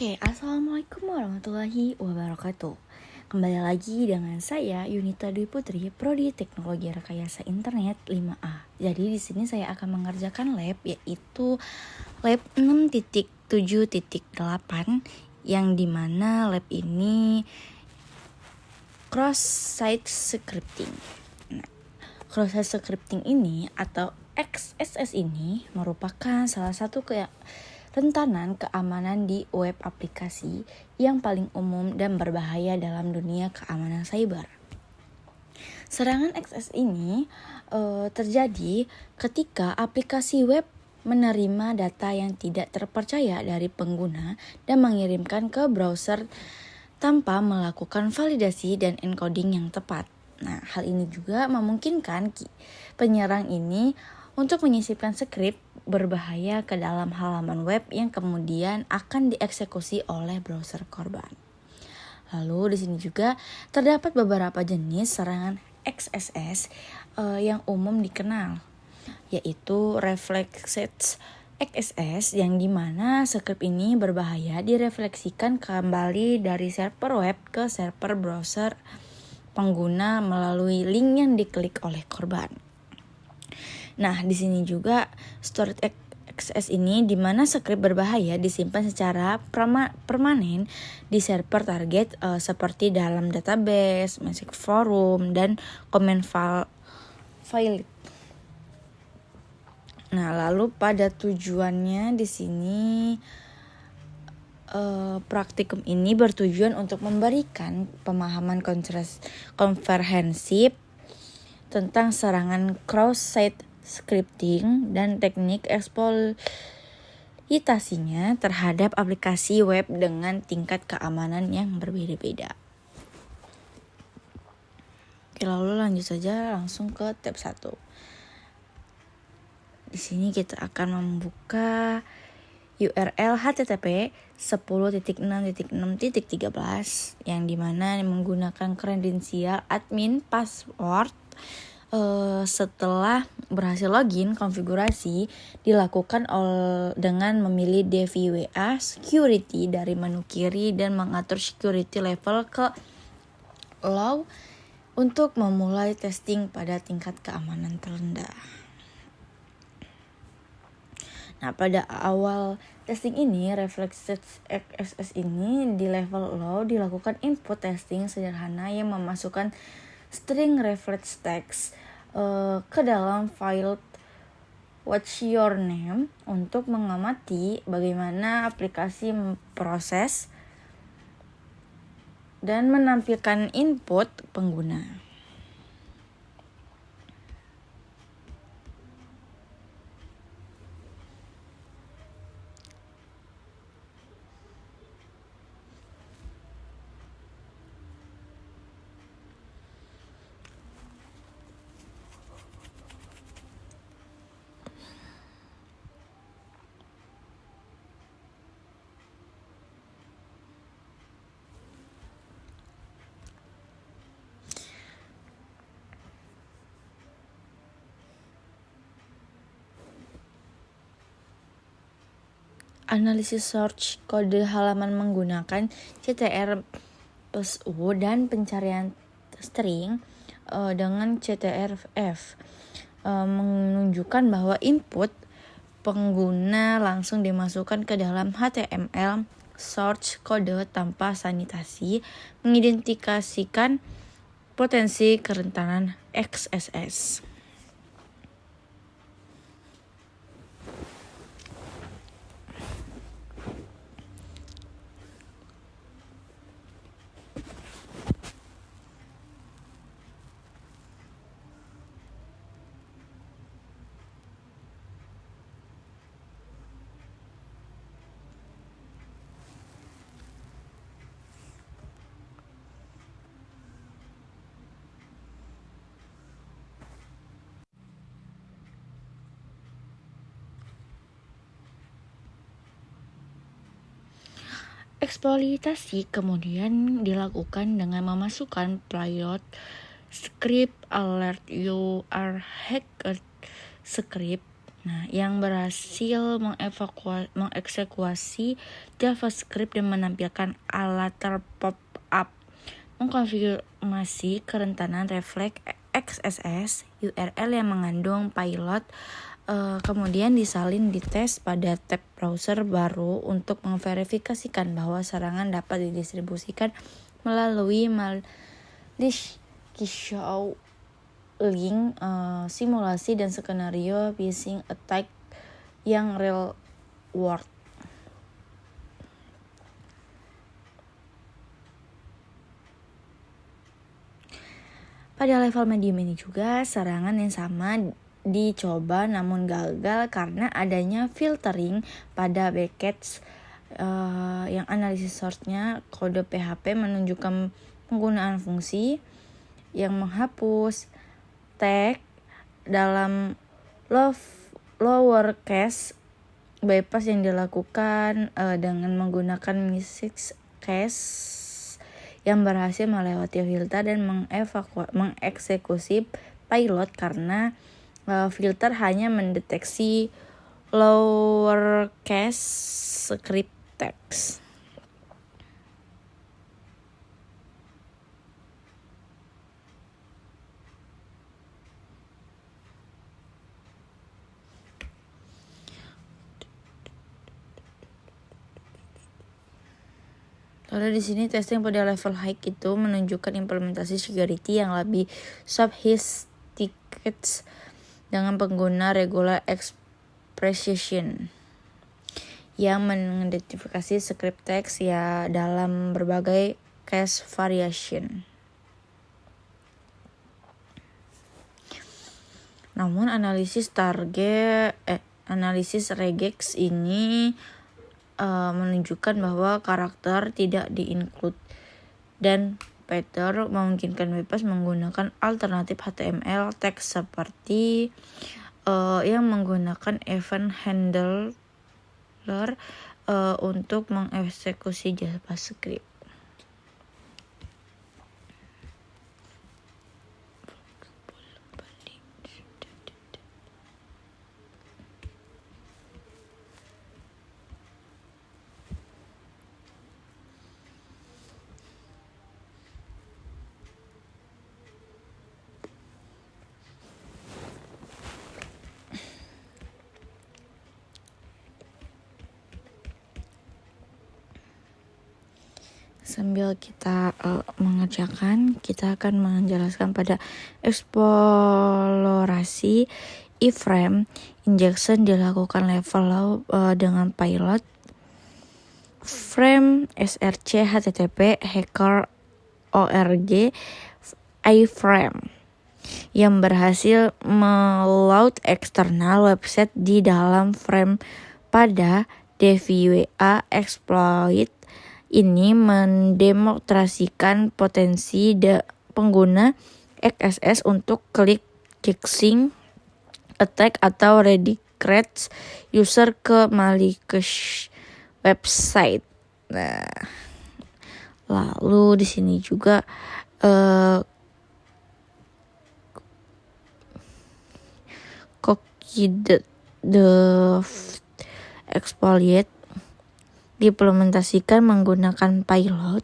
Oke, Assalamualaikum warahmatullahi wabarakatuh. Kembali lagi dengan saya Yunita Dwi Putri, Prodi Teknologi Rekayasa Internet 5A. Jadi di sini saya akan mengerjakan lab, yaitu lab 6.7.8, yang dimana lab ini cross-site scripting. Nah, cross-site scripting ini atau XSS ini merupakan salah satu rentanan keamanan di web aplikasi yang paling umum dan berbahaya dalam dunia keamanan cyber. Serangan XS ini terjadi ketika aplikasi web menerima data yang tidak terpercaya dari pengguna dan mengirimkan ke browser tanpa melakukan validasi dan encoding yang tepat. Nah, hal ini juga memungkinkan penyerang ini untuk menyisipkan skrip berbahaya ke dalam halaman web yang kemudian akan dieksekusi oleh browser korban. Lalu di sini juga terdapat beberapa jenis serangan XSS yang umum dikenal, yaitu reflected XSS, yang dimana skrip ini berbahaya direfleksikan kembali dari server web ke server browser pengguna melalui link yang diklik oleh korban. Nah, di sini juga storage XS ini di mana skrip berbahaya disimpan secara permanen di server target seperti dalam database, message forum, dan comment file. Nah, lalu pada tujuannya di sini praktikum ini bertujuan untuk memberikan pemahaman komprehensif tentang serangan cross-site scripting dan teknik eksploitasinya terhadap aplikasi web dengan tingkat keamanan yang berbeda-beda. Oke, lalu lanjut saja langsung ke tab 1. Di sini kita akan membuka URL HTTP 10.6.6.13 yang dimana menggunakan kredensial admin password. Setelah berhasil login, konfigurasi dilakukan dengan memilih DVWA security dari menu kiri dan mengatur security level ke low untuk memulai testing pada tingkat keamanan terendah. Nah, pada awal testing ini, reflected XSS ini di level low dilakukan input testing sederhana yang memasukkan string reflex text ke dalam file what's your name untuk mengamati bagaimana aplikasi memproses dan menampilkan input pengguna. Analisis search kode halaman menggunakan CTRL+U dan pencarian string dengan CTRL+F menunjukkan bahwa input pengguna langsung dimasukkan ke dalam HTML search kode tanpa sanitasi, mengidentifikasikan potensi kerentanan XSS. Eksploitasi kemudian dilakukan dengan memasukkan payload script alert you are hacked script Nah, yang berhasil mengeksekusi JavaScript dan menampilkan alert pop-up mengkonfirmasi kerentanan refleks XSS URL yang mengandung payload, kemudian disalin di tes pada tab browser baru untuk memverifikasikan bahwa serangan dapat didistribusikan melalui malicious link, simulasi dan skenario phishing attack yang real world. Pada level medium ini juga serangan yang sama dicoba namun gagal karena adanya filtering pada package yang analisis source-nya kode PHP menunjukkan penggunaan fungsi yang menghapus tag dalam lowercase bypass yang dilakukan dengan menggunakan message cache yang berhasil melewati filter dan mengeksekusi payload karena filter hanya mendeteksi lowercase script text. Lalu di sini testing pada level high itu menunjukkan implementasi security yang lebih sophisticated dengan pengguna regular expression yang mengidentifikasi script text ya dalam berbagai case variation. Namun analisis regex ini menunjukkan bahwa karakter tidak di-include dan Peter memungkinkan bebas menggunakan alternatif HTML teks seperti yang menggunakan event handler untuk mengeksekusi JavaScript. Sambil kita mengerjakan, kita akan menjelaskan pada eksplorasi iframe injection dilakukan level dengan pilot frame src http hacker org iframe yang berhasil meload eksternal website di dalam frame. Pada DVWA exploit ini mendemonstrasikan potensi pengguna XSS untuk klik phishing attack atau redirect user ke malicious website. Nah, lalu di sini juga the exploit diimplementasikan menggunakan pilot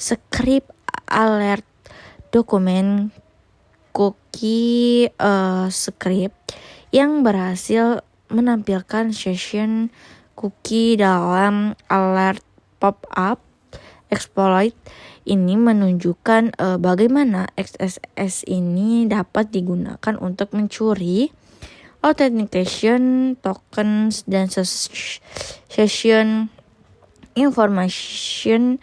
script alert dokumen cookie script yang berhasil menampilkan session cookie dalam alert pop-up. Exploit ini menunjukkan bagaimana XSS ini dapat digunakan untuk mencuri authentication tokens dan session information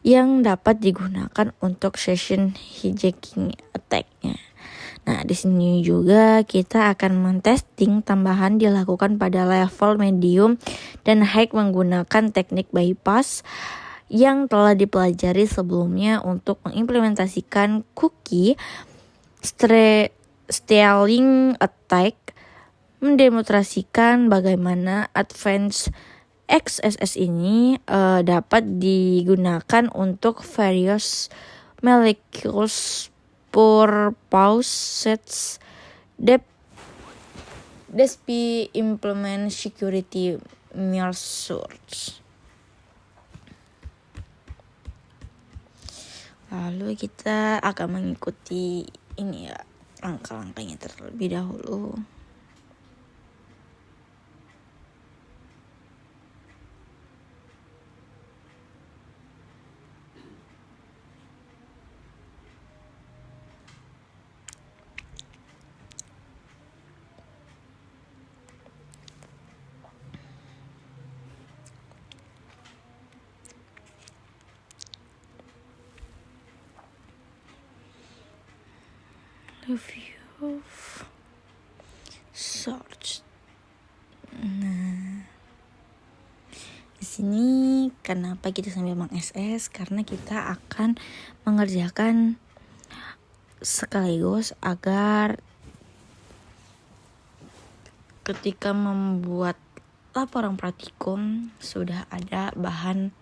yang dapat digunakan untuk session hijacking attack-nya. Nah, di sini juga kita akan mentesting tambahan dilakukan pada level medium dan high menggunakan teknik bypass yang telah dipelajari sebelumnya untuk mengimplementasikan cookie stealing attack, mendemonstrasikan bagaimana advanced XSS ini dapat digunakan untuk various malicious purposes DSP implement security measures. Lalu kita akan mengikuti ini ya, langkah-langkahnya terlebih dahulu. Review search. Nah, di sini kenapa kita sambil meng-SS? Karena kita akan mengerjakan sekaligus agar ketika membuat laporan praktikum sudah ada bahan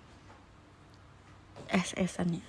SS-annya.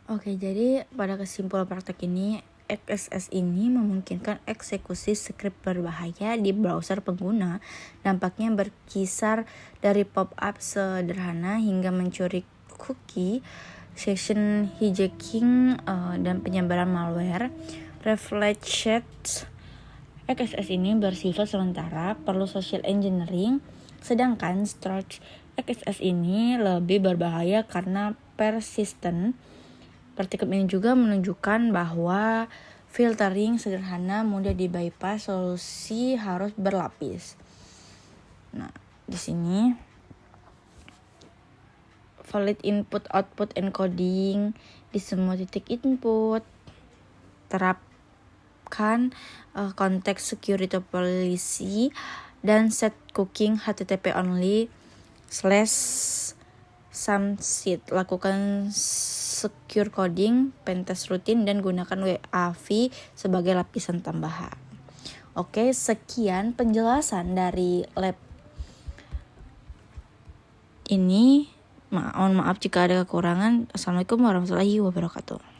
Oke, jadi pada kesimpulan praktek ini, XSS ini memungkinkan eksekusi skrip berbahaya di browser pengguna. Dampaknya berkisar dari pop-up sederhana hingga mencuri cookie, session hijacking, dan penyebaran malware. Reflected XSS ini bersifat sementara, perlu social engineering, sedangkan storage XSS ini lebih berbahaya karena persisten. Artikel ini juga menunjukkan bahwa filtering sederhana mudah di-bypass, solusi harus berlapis. Nah, di sini valid input output encoding di semua titik input. Terapkan konteks security policy dan set cooking HTTP only /samsid. Lakukan secure coding, pentest rutin, dan gunakan WAV sebagai lapisan tambahan. Oke, sekian penjelasan dari lab ini. Mohon maaf jika ada kekurangan. Assalamualaikum warahmatullahi wabarakatuh.